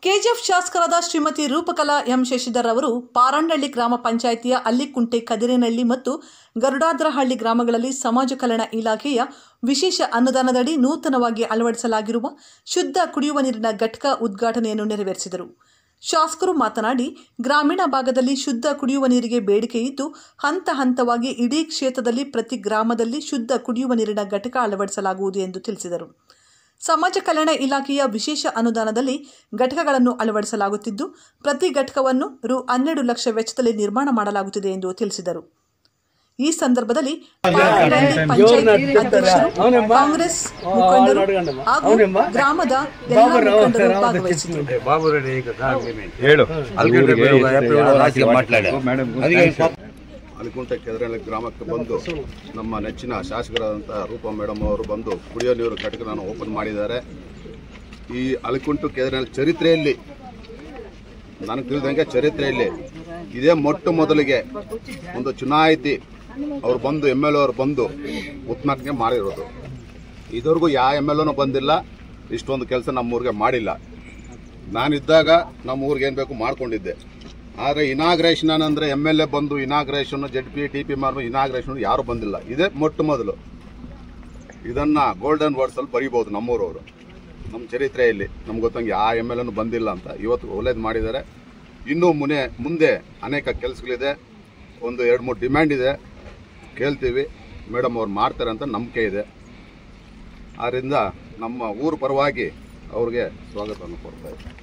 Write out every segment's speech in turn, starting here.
KGF ಶಾಸಕರಾದ Shrimati Roopakala M Shashidhar ಅವರು ಪಾರಂಡಳ್ಳಿ ಗ್ರಾಮ ಪಂಚಾಯಿತಿಯ ಅಲ್ಲಿಕುಂಟೆ ಕದಿರೇನಹಳ್ಳಿ ಮತ್ತು ಗರುಡಾದ್ರಹಳ್ಳಿ ಗ್ರಾಮಗಳಲ್ಲಿ ಸಮಾಜ ಕಲ್ಯಾಣ ಇಲಾಖೆಯ ವಿಶೇಷ ಅನುದಾನದಡಿ ನೂತನವಾಗಿ ಅಳವಡಿಸಲಾಗಿರುವ ಶುದ್ಧ ಕುಡಿಯುವ ನೀರಿನ ಘಟಕ ಉದ್ಘಾಟನೆಯನ್ನು ನೆರವೇರಿಸಿದರು. ಶಾಸಕರು ಮಾತನಾಡಿ, ಗ್ರಾಮೀಣ ಭಾಗದಲ್ಲಿ ಶುದ್ಧ ಕುಡಿಯುವ ನೀರಿಗೆ ಬೇಡಿಕೆ ಇದ್ದು ಹಂತ ಹಂತವಾಗಿ ಇಡೀ ಕ್ಷೇತ್ರದಲ್ಲಿ ಪ್ರತಿ ಗ್ರಾಮದಲ್ಲಿ ಶುದ್ಧ ಕುಡಿಯುವ ನೀರಿನ ಘಟಕ ಅಳವಡಿಸಲಾಗುವುದು ಎಂದು ತಿಳಿಸಿದರು. ಸಮಾಜ ಕಲ್ಯಾಣ ಇಲಾಖೆಯ ವಿಶೇಷ ಅನುದಾನದಲ್ಲಿ ಘಟಕಗಳನ್ನು ಅಳವಡಿಸಲಾಗುತ್ತಿದ್ದು ಪ್ರತಿ ಘಟಕವನ್ನು ರು 12 ಲಕ್ಷ ವೆಚ್ಚದಲ್ಲಿ ನಿರ್ಮಾಣ ಮಾಡಲಾಗುತ್ತಿದೆ ಎಂದು ತಿಳಿಸಿದರು. ಈ ಸಂದರ್ಭದಲ್ಲಿ ಪಂಚಾಯತ್ ಅಧ್ಯಕ್ಷರು, ಕಾಂಗ್ರೆಸ್ ಮುಖಂಡರು ಹಾಗೂ ಗ್ರಾಮದ ಎಲ್ಲ ಮುಖಂಡರು ಭಾಗವಹಿಸಿದರು. ಅಲಿಕುಂಟೆ ಕೆದರೇನಹಳ್ಳಿ ಗ್ರಾಮಕ್ಕೆ ಬಂದು ನಮ್ಮ ನೆಚ್ಚಿನ ಶಾಸಕರಾದಂಥ ರೂಪಾ ಮೇಡಮ್ ಅವರು ಬಂದು ಕುಡಿಯೋ ನೀರು ಘಟಕವನ್ನು ಓಪನ್ ಮಾಡಿದ್ದಾರೆ. ಈ ಅಲಿಕುಂಟೆ ಕೆದರೇನಹಳ್ಳಿ ಚರಿತ್ರೆಯಲ್ಲಿ ನನಗೆ ತಿಳಿದಂಗೆ ಚರಿತ್ರೆಯಲ್ಲಿ ಇದೇ ಮೊಟ್ಟ ಮೊದಲಿಗೆ ಒಂದು ಚುನಾಯಿತಿ ಅವರು ಬಂದು MLA ಅವರು ಬಂದು ಉತ್ನಾಟನೆ ಮಾಡಿರೋದು. ಇದುವರೆಗೂ ಯಾವ MLAನೂ ಬಂದಿಲ್ಲ, ಇಷ್ಟೊಂದು ಕೆಲಸ ನಮ್ಮೂರಿಗೆ ಮಾಡಿಲ್ಲ. ನಾನಿದ್ದಾಗ ನಮ್ಮ ಊರಿಗೆ ಏನು ಬೇಕು ಮಾಡ್ಕೊಂಡಿದ್ದೆ. ಆದರೆ ಇನಾಗ್ರೇಷನ್ ಅಂದರೆ MLA ಬಂದು ಇನಾಗ್ರೇಷನ್ ZP TP ಮಾರು ಇನಾಗ್ರೇಷನ್ ಯಾರು ಬಂದಿಲ್ಲ. ಇದೇ ಮೊಟ್ಟ ಮೊದಲು. ಇದನ್ನು ಗೋಲ್ಡನ್ ವರ್ಡ್ಸಲ್ಲಿ ಬರೀಬೋದು ನಮ್ಮೂರವರು. ನಮ್ಮ ಚರಿತ್ರೆಯಲ್ಲಿ ನಮ್ಗೆ ಗೊತ್ತಂಗೆ ಯಾವ MLAನೂ ಬಂದಿಲ್ಲ ಅಂತ ಇವತ್ತು ಒಳ್ಳೇದು ಮಾಡಿದ್ದಾರೆ. ಇನ್ನೂ ಮುಂದೆ ಅನೇಕ ಕೆಲಸಗಳಿದೆ, ಒಂದು 2-3 ಡಿಮ್ಯಾಂಡ್ ಇದೆ, ಕೇಳ್ತೀವಿ. ಮೇಡಮ್ ಅವ್ರು ಮಾಡ್ತಾರೆ ಅಂತ ನಂಬಿಕೆ ಇದೆ. ಆದ್ದರಿಂದ ನಮ್ಮ ಊರ ಪರವಾಗಿ ಅವ್ರಿಗೆ ಸ್ವಾಗತವನ್ನು ಕೊಡ್ತಾ ಇದ್ದೀವಿ.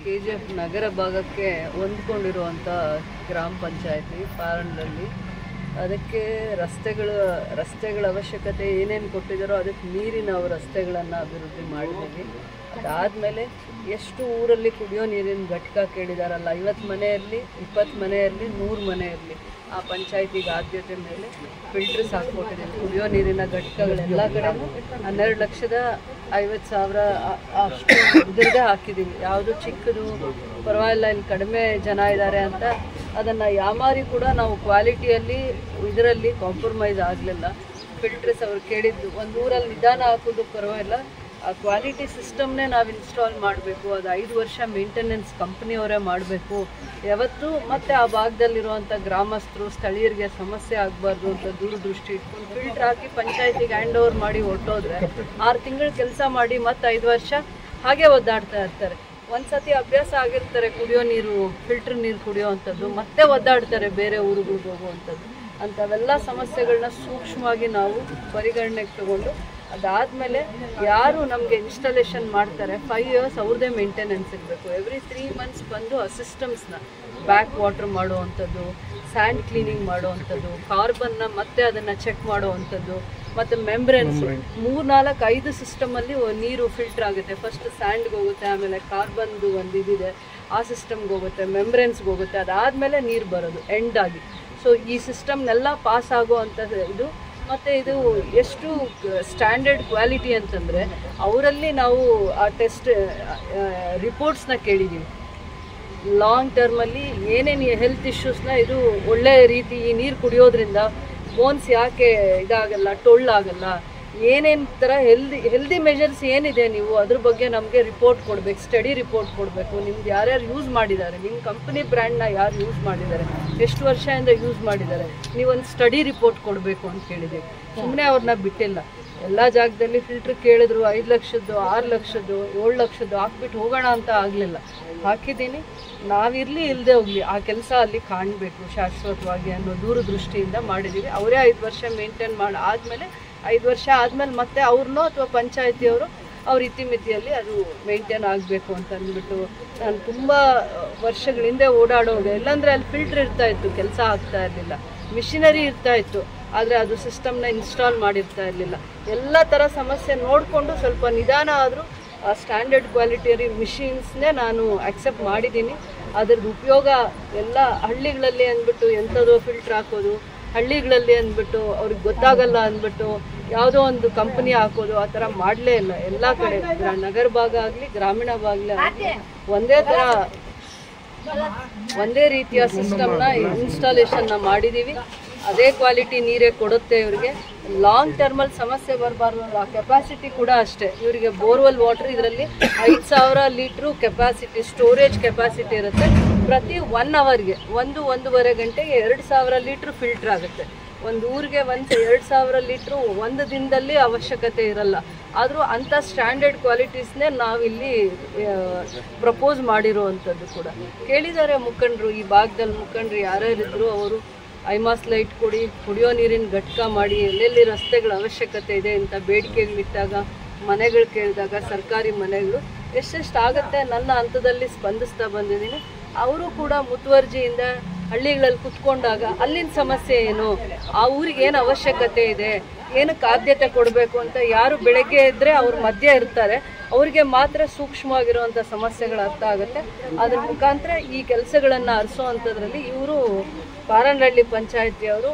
ಕೆಜಿಎಫ್ ನಗರ ಭಾಗಕ್ಕೆ ಹೊಂದ್ಕೊಂಡಿರುವಂಥ ಗ್ರಾಮ ಪಂಚಾಯತಿ ಪಾರಂಡಳ್ಳಿ. ಅದಕ್ಕೆ ರಸ್ತೆಗಳ ಅವಶ್ಯಕತೆ ಏನೇನು ಕೊಟ್ಟಿದ್ದಾರೋ ಅದಕ್ಕೆ ನೀರಿನ ರಸ್ತೆಗಳನ್ನು ಅಭಿವೃದ್ಧಿ ಮಾಡಿದ್ದೀವಿ. ಅದಾದಮೇಲೆ ಎಷ್ಟು ಊರಲ್ಲಿ ಕುಡಿಯೋ ನೀರಿನ ಘಟಕ ಕೇಳಿದಾರಲ್ಲ, 50 ಮನೆಯಲ್ಲಿ 20 ಮನೆಯಲ್ಲಿ 100 ಮನೆಯಲ್ಲಿ ಆ ಪಂಚಾಯತಿಗೆ ಆದ್ಯತೆ ಮೇಲೆ ಫಿಲ್ಟರ್ಸ್ ಹಾಕ್ಕೊಟ್ಟಿದ್ದೀವಿ. ಕುಡಿಯೋ ನೀರಿನ ಘಟಕಗಳೆಲ್ಲ ಕಡೆನೂ 12,50,000 ಅಷ್ಟು ಇದ್ರದ್ದೇ ಹಾಕಿದ್ದೀವಿ. ಯಾವುದು ಚಿಕ್ಕದು ಪರವಾಗಿಲ್ಲ, ಇಲ್ಲಿ ಕಡಿಮೆ ಜನ ಇದ್ದಾರೆ ಅಂತ ಅದನ್ನು ಯಾಮಾರಿ ಕೂಡ ನಾವು ಕ್ವಾಲಿಟಿಯಲ್ಲಿ ಇದರಲ್ಲಿ ಕಾಂಪ್ರಮೈಸ್ ಆಗಲಿಲ್ಲ. ಫಿಲ್ಟರ್ಸ್ ಅವ್ರು ಕೇಳಿದ್ದು ಒಂದು ಊರಲ್ಲಿ ನಿಧಾನ ಹಾಕೋದು ಪರವಾಗಿಲ್ಲ, ಆ ಕ್ವಾಲಿಟಿ ಸಿಸ್ಟಮ್ನೇ ನಾವು ಇನ್ಸ್ಟಾಲ್ ಮಾಡಬೇಕು. ಅದು 5 ವರ್ಷ ಮೇಂಟೆನೆನ್ಸ್ ಕಂಪ್ನಿಯವರೇ ಮಾಡಬೇಕು ಯಾವತ್ತೂ. ಮತ್ತು ಆ ಭಾಗದಲ್ಲಿರುವಂಥ ಗ್ರಾಮಸ್ಥರು ಸ್ಥಳೀಯರಿಗೆ ಸಮಸ್ಯೆ ಆಗಬಾರ್ದು ಅಂತ ದೂರದೃಷ್ಟಿ ಇಟ್ಕೊಂಡು ಫಿಲ್ಟರ್ ಹಾಕಿ ಪಂಚಾಯತಿಗೆ ಹ್ಯಾಂಡ್ ಓವರ್ ಮಾಡಿ ಹೊರಟೋದ್ರೆ 6 ತಿಂಗಳು ಕೆಲಸ ಮಾಡಿ ಮತ್ತು 5 ವರ್ಷ ಹಾಗೆ ಒದ್ದಾಡ್ತಾ ಇರ್ತಾರೆ. ಒಂದು ಸತಿ ಅಭ್ಯಾಸ ಆಗಿರ್ತಾರೆ ಕುಡಿಯೋ ನೀರು, ಫಿಲ್ಟರ್ ನೀರು ಕುಡಿಯೋ ಅಂಥದ್ದು, ಮತ್ತೆ ಒದ್ದಾಡ್ತಾರೆ ಬೇರೆ ಊರುಗಳಿಗೆ ಹೋಗುವಂಥದ್ದು. ಅಂಥವೆಲ್ಲ ಸಮಸ್ಯೆಗಳನ್ನ ಸೂಕ್ಷ್ಮವಾಗಿ ನಾವು ಪರಿಗಣನೆಗೆ ತಗೊಂಡು ಅದಾದಮೇಲೆ ಯಾರು ನಮಗೆ ಇನ್ಸ್ಟಾಲೇಷನ್ ಮಾಡ್ತಾರೆ 5 ಇಯರ್ಸ್ ಅವ್ರದ್ದೇ ಮೇಂಟೆನೆನ್ಸ್ ಇರಬೇಕು. ಎವ್ರಿ 3 ಮಂತ್ಸ್ ಬಂದು ಆ ಸಿಸ್ಟಮ್ಸ್ನ ಬ್ಯಾಕ್ ವಾಟರ್ ಮಾಡುವಂಥದ್ದು, ಸ್ಯಾಂಡ್ ಕ್ಲೀನಿಂಗ್ ಮಾಡುವಂಥದ್ದು, ಕಾರ್ಬನ್ನ ಮತ್ತೆ ಅದನ್ನು ಚೆಕ್ ಮಾಡುವಂಥದ್ದು, ಮತ್ತು ಮೆಂಬ್ರೇನ್ಸ್ 3-4-5 ಸಿಸ್ಟಮಲ್ಲಿ ನೀರು ಫಿಲ್ಟರ್ ಆಗುತ್ತೆ. ಫಸ್ಟ್ ಸ್ಯಾಂಡ್ಗೆ ಹೋಗುತ್ತೆ, ಆಮೇಲೆ ಕಾರ್ಬನ್ದು ಒಂದು ಇದಿದೆ ಆ ಸಿಸ್ಟಮ್ಗೆ ಹೋಗುತ್ತೆ, ಮೆಂಬ್ರೇನ್ಸ್ಗೆ ಹೋಗುತ್ತೆ, ಅದಾದಮೇಲೆ ನೀರು ಬರೋದು ಎಂಡ್ ಆಗಿ. ಸೊ ಈ ಸಿಸ್ಟಮ್ನೆಲ್ಲ ಪಾಸ್ ಆಗುವಂಥದ್ದು ಇದು. ಮತ್ತು ಇದು ಎಷ್ಟು ಸ್ಟ್ಯಾಂಡರ್ಡ್ ಕ್ವಾಲಿಟಿ ಅಂತಂದರೆ ಅವರಲ್ಲಿ ನಾವು ಆ ಟೆಸ್ಟ್ ರಿಪೋರ್ಟ್ಸ್ನ ಕೇಳಿದ್ದೀವಿ. ಲಾಂಗ್ ಟರ್ಮಲ್ಲಿ ಏನೇನು ಹೆಲ್ತ್ ಇಶ್ಯೂಸ್ನ ಇದು ಒಳ್ಳೆಯ ರೀತಿ ಈ ನೀರು ಕುಡಿಯೋದ್ರಿಂದ ಬೋನ್ಸ್ ಯಾಕೆ ಇದಾಗಲ್ಲ, ಟೊಳ್ಳಾಗಲ್ಲ, ಏನೇನು ಥರ ಹೆಲ್ದಿ ಮೆಜರ್ಸ್ ಏನಿದೆ ನೀವು ಅದ್ರ ಬಗ್ಗೆ ನಮಗೆ ರಿಪೋರ್ಟ್ ಕೊಡಬೇಕು, ಸ್ಟಡಿ ರಿಪೋರ್ಟ್ ಕೊಡಬೇಕು. ನಿಮ್ದು ಯಾರ್ಯಾರು ಯೂಸ್ ಮಾಡಿದ್ದಾರೆ, ನಿಮ್ಮ ಕಂಪ್ನಿ ಬ್ರ್ಯಾಂಡ್ನ ಯಾರು ಯೂಸ್ ಮಾಡಿದ್ದಾರೆ, ಎಷ್ಟು ವರ್ಷದಿಂದ ಯೂಸ್ ಮಾಡಿದ್ದಾರೆ, ನೀವೊಂದು ಸ್ಟಡಿ ರಿಪೋರ್ಟ್ ಕೊಡಬೇಕು ಅಂತ ಕೇಳಿದ್ದೀವಿ. ಸುಮ್ಮನೆ ಅವ್ರನ್ನ ಬಿಟ್ಟಿಲ್ಲ. ಎಲ್ಲ ಜಾಗದಲ್ಲಿ ಫಿಲ್ಟ್ರ್ ಕೇಳಿದ್ರು 5 ಲಕ್ಷದ್ದು 6 ಲಕ್ಷದ್ದು 7 ಲಕ್ಷದ್ದು ಹಾಕ್ಬಿಟ್ಟು ಹೋಗೋಣ ಅಂತ ಆಗಲಿಲ್ಲ. ಹಾಕಿದ್ದೀನಿ, ನಾವಿರಲಿ ಇಲ್ಲದೆ ಹೋಗಲಿ ಆ ಕೆಲಸ ಅಲ್ಲಿ ಕಾಣಬೇಕು ಶಾಶ್ವತವಾಗಿ ಅನ್ನೋ ದೂರದೃಷ್ಟಿಯಿಂದ ಮಾಡಿದ್ದೀವಿ. ಅವರೇ 5 ವರ್ಷ ಮೇಂಟೈನ್ ಮಾಡಿ ಆದಮೇಲೆ 5 ವರ್ಷ ಆದಮೇಲೆ ಮತ್ತೆ ಅವ್ರನ್ನೋ ಅಥವಾ ಪಂಚಾಯತಿಯವರು ಅವ್ರ ಇತಿಮಿತಿಯಲ್ಲಿ ಅದು ಮೇಂಟೈನ್ ಆಗಬೇಕು ಅಂತ ಅಂದ್ಬಿಟ್ಟು ನಾನು ತುಂಬ ವರ್ಷಗಳ ಹಿಂದೆ ಓಡಾಡೋದೆ. ಇಲ್ಲಾಂದರೆ ಅಲ್ಲಿ ಫಿಲ್ಟ್ರ್ ಇರ್ತಾಯಿತ್ತು, ಕೆಲಸ ಆಗ್ತಾ ಇರಲಿಲ್ಲ, ಮಿಷಿನರಿ ಇರ್ತಾಯಿತ್ತು, ಆದರೆ ಅದು ಸಿಸ್ಟಮ್ನ ಇನ್ಸ್ಟಾಲ್ ಮಾಡಿರ್ತಾ ಇರಲಿಲ್ಲ. ಎಲ್ಲ ಥರ ಸಮಸ್ಯೆ ನೋಡಿಕೊಂಡು ಸ್ವಲ್ಪ ನಿಧಾನ ಆದರೂ ಸ್ಟ್ಯಾಂಡರ್ಡ್ ಕ್ವಾಲಿಟಿಯರಿ ಮಿಷಿನ್ಸ್ನೇ ನಾನು ಅಕ್ಸೆಪ್ಟ್ ಮಾಡಿದ್ದೀನಿ. ಅದ್ರದ್ದು ಉಪಯೋಗ ಎಲ್ಲ ಹಳ್ಳಿಗಳಲ್ಲಿ ಅಂದ್ಬಿಟ್ಟು ಎಂಥದೋ ಫಿಲ್ಟ್ರ್ ಹಾಕೋದು ಹಳ್ಳಿಗಳಲ್ಲಿ ಅಂದ್ಬಿಟ್ಟು ಅವ್ರಿಗೆ ಗೊತ್ತಾಗಲ್ಲ ಅಂದ್ಬಿಟ್ಟು ಯಾವುದೋ ಒಂದು ಕಂಪನಿ ಹಾಕೋದು ಆ ಥರ ಮಾಡಲೇ ಇಲ್ಲ. ಎಲ್ಲ ಕಡೆ ನಗರ ಭಾಗ ಆಗಲಿ ಗ್ರಾಮೀಣ ಭಾಗ ಆಗಲಿ ಒಂದೇ ರೀತಿಯ ಸಿಸ್ಟಮ್ನ ಇನ್ಸ್ಟಾಲೇಷನ್ನ ಮಾಡಿದ್ದೀವಿ. ಅದೇ ಕ್ವಾಲಿಟಿ ನೀರೇ ಕೊಡುತ್ತೆ ಇವರಿಗೆ. ಲಾಂಗ್ ಟರ್ಮಲ್ಲಿ ಸಮಸ್ಯೆ ಬರಬಾರ್ದು. ಕೆಪಾಸಿಟಿ ಕೂಡ ಅಷ್ಟೇ, ಇವರಿಗೆ ಬೋರ್ವೆಲ್ ವಾಟರ್ ಇದರಲ್ಲಿ 5,000 ಲೀಟ್ರು ಕೆಪಾಸಿಟಿ ಸ್ಟೋರೇಜ್ ಕೆಪಾಸಿಟಿ ಇರುತ್ತೆ. ಪ್ರತಿ 1 ಅವರ್ಗೆ 1-1.5 ಗಂಟೆಗೆ 2,000 ಲೀಟ್ರ್ ಫಿಲ್ಟರ್ ಆಗುತ್ತೆ. ಒಂದು ಊರಿಗೆ 2,000 ಲೀಟ್ರು ಒಂದು ದಿನದಲ್ಲಿ ಅವಶ್ಯಕತೆ ಇರಲ್ಲ. ಆದರೂ ಅಂಥ ಸ್ಟ್ಯಾಂಡರ್ಡ್ ಕ್ವಾಲಿಟೀಸ್ನೇ ನಾವಿಲ್ಲಿ ಪ್ರಪೋಸ್ ಮಾಡಿರುವಂಥದ್ದು ಕೂಡ. ಕೇಳಿದ್ದಾರೆ ಮುಖಂಡರು, ಈ ಭಾಗದಲ್ಲಿ ಮುಖಂಡರು ಯಾರ್ಯಾರಿದ್ರು ಅವರು ಐಮಾಸ್ ಲೈಟ್ ಕೊಡಿ, ಕುಡಿಯೋ ನೀರಿನ ಘಟಕ ಮಾಡಿ, ಎಲ್ಲೆಲ್ಲಿ ರಸ್ತೆಗಳ ಅವಶ್ಯಕತೆ ಇದೆ ಅಂತ ಬೇಡಿಕೆಗಳಿಟ್ಟಾಗ, ಮನೆಗಳು ಕೇಳಿದಾಗ ಸರ್ಕಾರಿ ಮನೆಗಳು ಎಷ್ಟೆಷ್ಟು ಆಗುತ್ತೆ ನನ್ನ ಹಂತದಲ್ಲಿ ಸ್ಪಂದಿಸ್ತಾ ಬಂದಿದ್ದೀನಿ. ಅವರು ಕೂಡ ಮುತುವರ್ಜಿಯಿಂದ ಹಳ್ಳಿಗಳಲ್ಲಿ ಕುತ್ಕೊಂಡಾಗ ಅಲ್ಲಿನ ಸಮಸ್ಯೆ ಏನು, ಆ ಊರಿಗೆ ಏನು ಅವಶ್ಯಕತೆ ಇದೆ, ಏನಕ್ಕೆ ಆದ್ಯತೆ ಕೊಡಬೇಕು ಅಂತ ಯಾರು ಬೆಳಗ್ಗೆ ಇದ್ದರೆ ಅವ್ರ ಮಧ್ಯೆ ಇರ್ತಾರೆ, ಅವ್ರಿಗೆ ಮಾತ್ರ ಸೂಕ್ಷ್ಮವಾಗಿರುವಂಥ ಸಮಸ್ಯೆಗಳು ಅರ್ಥ ಆಗುತ್ತೆ. ಅದ್ರ ಮುಖಾಂತರ ಈ ಕೆಲಸಗಳನ್ನು ಹರಿಸೋವಂಥದ್ರಲ್ಲಿ ಇವರು ಪಾರನಹಳ್ಳಿ ಪಂಚಾಯತಿಯವರು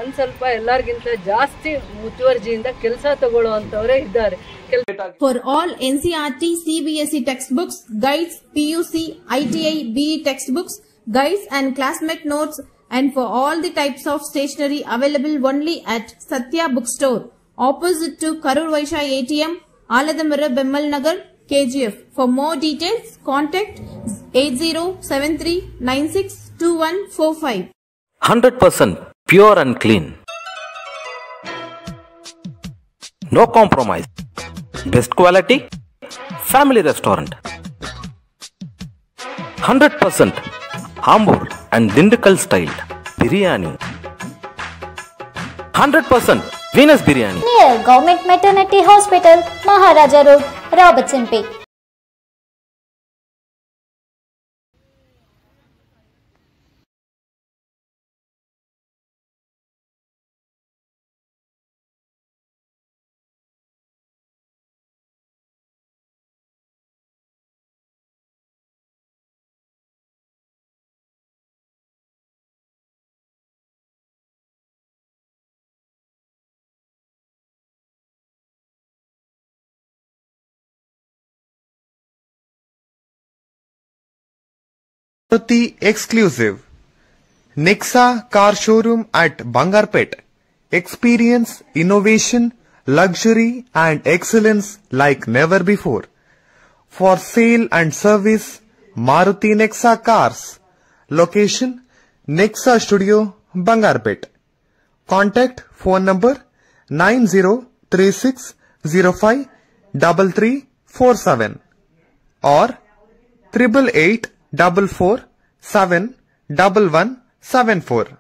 ಒಂದು ಸ್ವಲ್ಪ ಎಲ್ಲರಿಗಿಂತ ಜಾಸ್ತಿ ಮುತುವರ್ಜಿಯಿಂದ ಕೆಲಸ ತಗೊಳ್ಳುವಂಥವರೇ ಇದ್ದಾರೆ. For all NCERT, CBSE textbooks, guides, PUC, ITI, BE textbooks, guides and classmate notes, and for all the types of stationery available only at Satya Bookstore, opposite to Karur Vaishya ATM, Aladamara, Bemmal Nagar, KGF. For more details, contact 8073962145. 100% pure and clean. No compromise. Best quality. Family restaurant. 100% Ambur and Dindukal styled biryani. 100% Venus biryani. Near Government Maternity Hospital, Maharaja Road, Robertson Bay. Exclusive Nexa car showroom at Bangarpet. Experience innovation, luxury and excellence like never before. For sale and service, Maruti Nexa cars. Location Nexa Studio, Bangarpet. Contact phone number 9036053347 or 8884471174.